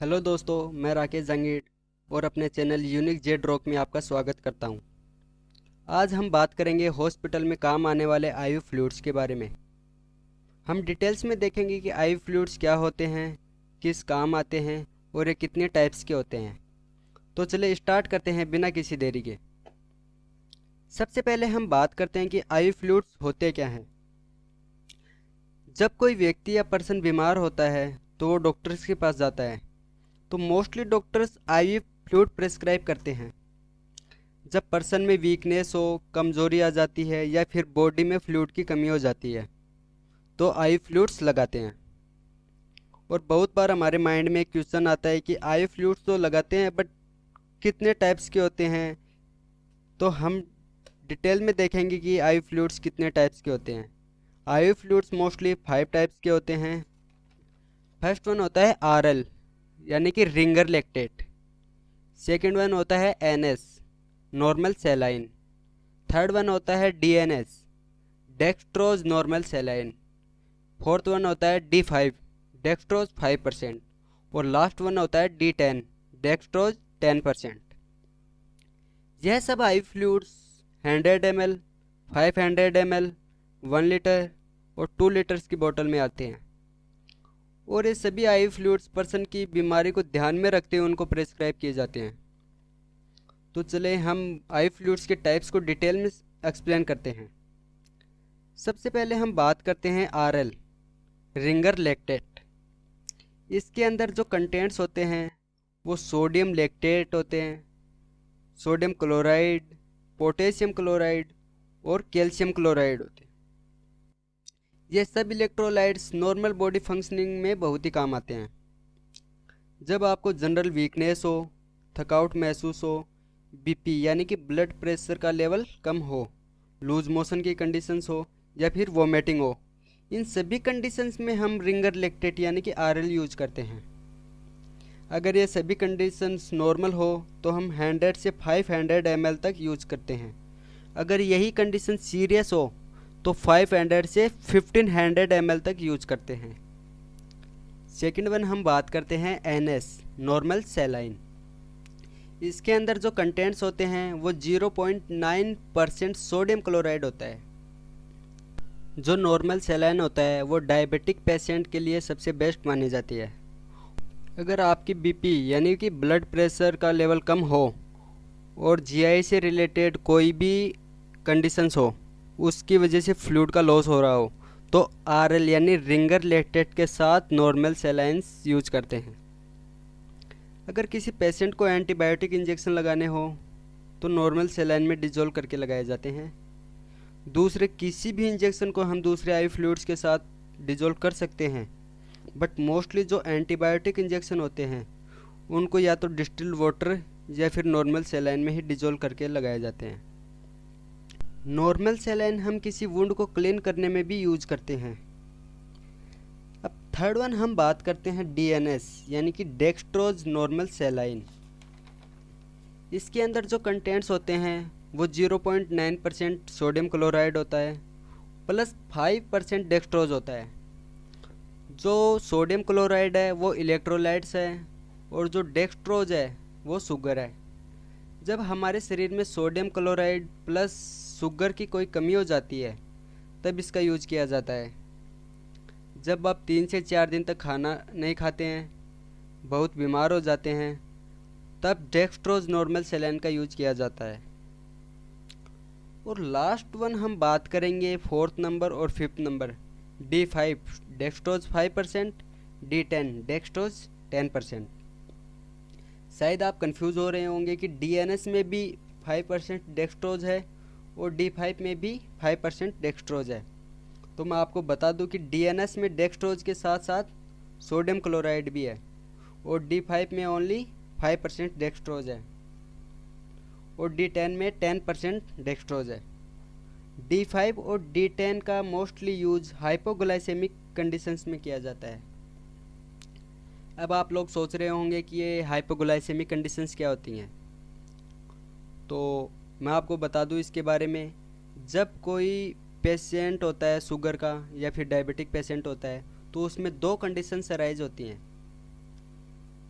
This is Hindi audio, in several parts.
हेलो दोस्तों, मैं राकेश जंगीर और अपने चैनल यूनिक जेड रॉक में आपका स्वागत करता हूं। आज हम बात करेंगे हॉस्पिटल में काम आने वाले आईवी फ्लूइड्स के बारे में। हम डिटेल्स में देखेंगे कि आईवी फ्लूइड्स क्या होते हैं, किस काम आते हैं और ये कितने टाइप्स के होते हैं। तो चलिए स्टार्ट करते हैं बिना किसी देरी के। सबसे पहले हम बात करते हैं कि आईवी फ्लूइड्स होते क्या हैं। जब कोई व्यक्ति या पर्सन बीमार होता है तो वो डॉक्टर्स के पास जाता है, तो mostly doctors IV fluid prescribe करते हैं। जब पर्सन में वीकनेस हो, कमज़ोरी आ जाती है या फिर बॉडी में फ्लूइड की कमी हो जाती है तो आई फ्लूइड्स लगाते हैं। और बहुत बार हमारे माइंड में क्वेश्चन आता है कि आई फ्लूइड्स तो लगाते हैं बट कितने टाइप्स के होते हैं। तो हम डिटेल में देखेंगे कि आई फ्लूइड्स कितने टाइप्स के होते हैं। आई फ्लूइड्स मोस्टली 5 टाइप्स के होते हैं। फर्स्ट वन होता है आरएल यानी कि रिंगर लैक्टेट। सेकेंड वन होता है NS normal saline. Third one होता है DNS dextrose normal saline. Fourth one होता है D5 डेक्सट्रोज 5%। और लास्ट वन होता है D10 डेक्सट्रोज 10%। यह सब आई फ्लूइड्स 100 ml, 500 ml, 1 लीटर और 2 लीटर्स की बोतल में आते हैं। और ये सभी आई फ्लूइड्स पर्सन की बीमारी को ध्यान में रखते हुए उनको प्रेस्क्राइब किए जाते हैं। तो चले हम आई फ्लूइड्स के टाइप्स को डिटेल में एक्सप्लेन करते हैं। सबसे पहले हम बात करते हैं आरएल रिंगर लैक्टेट। इसके अंदर जो कंटेंट्स होते हैं वो सोडियम लैक्टेट होते हैं, सोडियम क्लोराइड, पोटेशियम क्लोराइड और कैल्शियम क्लोराइड होते हैं। ये सब इलेक्ट्रोलाइट्स नॉर्मल बॉडी फंक्शनिंग में बहुत ही काम आते हैं। जब आपको जनरल वीकनेस हो, थकावट महसूस हो, बीपी यानी कि ब्लड प्रेशर का लेवल कम हो, लूज मोशन की कंडीशंस हो या फिर वोमिटिंग हो, इन सभी कंडीशंस में हम रिंगर लैक्टेट यानी कि आरएल यूज करते हैं। अगर ये सभी कंडीशंस नॉर्मल हो तो हम 100 से 500 ml तक यूज करते हैं। अगर यही कंडीशन सीरियस हो तो 500 से 1500 ml तक यूज करते हैं। सेकेंड वन हम बात करते हैं एनएस नॉर्मल सेलाइन। इसके अंदर जो कंटेंट्स होते हैं वो 0.9% सोडियम क्लोराइड होता है। जो नॉर्मल सेलाइन होता है वो डायबिटिक पेशेंट के लिए सबसे बेस्ट मानी जाती है। अगर आपकी बीपी यानी कि ब्लड प्रेशर का लेवल कम हो और जीआई से रिलेटेड कोई भी कंडीशंस हो, उसकी वजह से फ्लूइड का लॉस हो रहा हो, तो आरएल यानी रिंगर लैक्टेट के साथ नॉर्मल सेलाइंस यूज करते हैं। अगर किसी पेशेंट को एंटीबायोटिक इंजेक्शन लगाने हो तो नॉर्मल सेलाइन में डिजोल्व करके लगाए जाते हैं। दूसरे किसी भी इंजेक्शन को हम दूसरे आई फ्लूइड्स के साथ डिजोल्व कर सकते हैं, बट मोस्टली जो एंटीबायोटिक इंजेक्शन होते हैं उनको या तो डिस्टिल्ड वाटर या फिर नॉर्मल सेलाइन में ही डिजोल्व करके लगाए जाते हैं। नॉर्मल सेलाइन हम किसी वुंड को क्लीन करने में भी यूज करते हैं। अब थर्ड वन हम बात करते हैं डीएनएस यानी कि डेक्सट्रोज नॉर्मल सेलाइन। इसके अंदर जो कंटेंट्स होते हैं वो 0.9% सोडियम क्लोराइड होता है प्लस 5% डेक्सट्रोज होता है। जो सोडियम क्लोराइड है वो इलेक्ट्रोलाइट्स है और जो डेक्सट्रोज है वो शुगर है। जब हमारे शरीर में सोडियम क्लोराइड प्लस शुगर की कोई कमी हो जाती है तब इसका यूज किया जाता है। जब आप 3 से 4 दिन तक खाना नहीं खाते हैं, बहुत बीमार हो जाते हैं, तब डेक्सट्रोज नॉर्मल सेलाइन का यूज किया जाता है। और लास्ट वन हम बात करेंगे फोर्थ नंबर और fifth number D5 dextrose 5%, D10 dextrose 10%। शायद आप कंफ्यूज हो रहे होंगे कि डीएनएस में भी 5% डेक्सट्रोज है और D5 में भी 5% डेक्सट्रोज है। तो मैं आपको बता दूं कि डीएनएस में डेक्सट्रोज के साथ साथ सोडियम क्लोराइड भी है और D5 में ओनली 5% डेक्सट्रोज है और D10 में 10% डेक्सट्रोज है। D5 और D10 का मोस्टली यूज हाइपोग्लाइसेमिक कंडीशंस में किया जाता है। अब आप लोग सोच रहे होंगे कि ये हाइपोग्लाइसेमिक कंडीशंस क्या होती हैं, तो मैं आपको बता दूं इसके बारे में। जब कोई पेशेंट होता है शुगर का या फिर डायबिटिक पेशेंट होता है तो उसमें दो कंडीशंस अराइज होती हैं।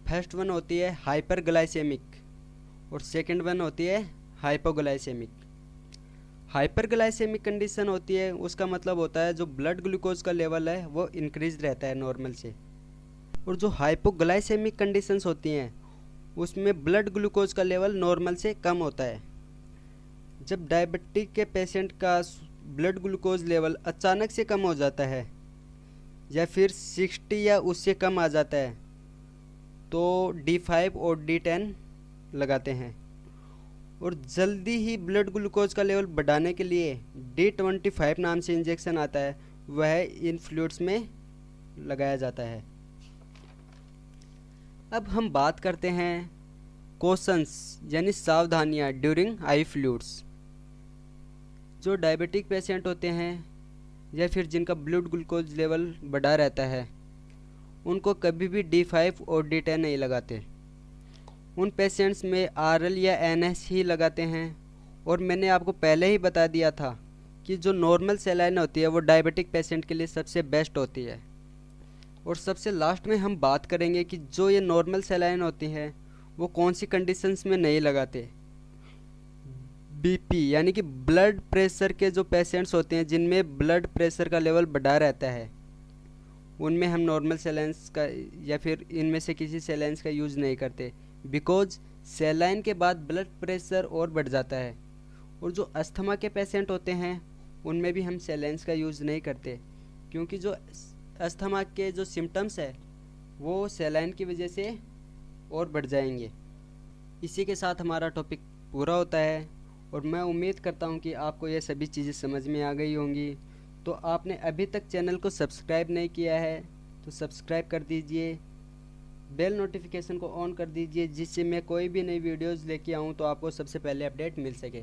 फर्स्ट वन होती है हाइपरग्लाइसेमिक और सेकंड वन होती है हाइपोग्लाइसेमिक। हाइपरग्लाइसेमिक कंडीशन होती है, उसका मतलब होता है जो ब्लड ग्लूकोज का लेवल है वो इंक्रीज रहता है नॉर्मल से। और जो हाइपोग्लाइसेमिक कंडीशंस होती हैं उसमें ब्लड ग्लूकोज का लेवल नॉर्मल से कम होता है। जब डायबिटिक के पेशेंट का ब्लड ग्लूकोज लेवल अचानक से कम हो जाता है या फिर 60 या उससे कम आ जाता है तो D5 और D10 लगाते हैं। और जल्दी ही ब्लड ग्लूकोज का लेवल बढ़ाने के लिए D25 नाम से इंजेक्शन आता है, वह इन फ्लूइड्स में लगाया जाता है। अब हम बात करते हैं कॉशंस यानी सावधानियां ड्यूरिंग आई फ्लूइड्स। जो डायबिटिक पेशेंट होते हैं या फिर जिनका ब्लड ग्लूकोज लेवल बढ़ा रहता है उनको कभी भी D5 और D10 नहीं लगाते। उन पेशेंट्स में RL या NS ही लगाते हैं। और मैंने आपको पहले ही बता दिया था कि जो नॉर्मल सलाइन होती है वो डायबिटिक पेशेंट के लिए सबसे बेस्ट होती है। और सबसे लास्ट में हम बात करेंगे कि जो ये नॉर्मल सलाइन होती है वो कौन सी कंडीशंस में नहीं लगाते। BP यानी कि ब्लड प्रेशर के जो पेशेंट्स होते हैं जिनमें ब्लड प्रेशर का लेवल बढ़ा रहता है उनमें हम नॉर्मल सलाइंस का या फिर इनमें से किसी सलाइंस का यूज़ नहीं करते, बिकॉज सलाइन के बाद ब्लड प्रेशर और बढ़ जाता है। और जो अस्थमा के पेशेंट होते हैं उनमें भी हम सलाइंस का यूज़ नहीं करते, क्योंकि जो अस्थमा के जो सिम्टम्स है वो सलाइन की वजह से और बढ़ जाएंगे। इसी के साथ हमारा टॉपिक पूरा होता है और मैं उम्मीद करता हूँ कि आपको ये सभी चीज़ें समझ में आ गई होंगी। तो आपने अभी तक चैनल को सब्सक्राइब नहीं किया है तो सब्सक्राइब कर दीजिए, बेल नोटिफिकेशन को ऑन कर दीजिए, जिससे मैं कोई भी नई वीडियोज़ लेके आऊँ तो आपको सबसे पहले अपडेट मिल सके।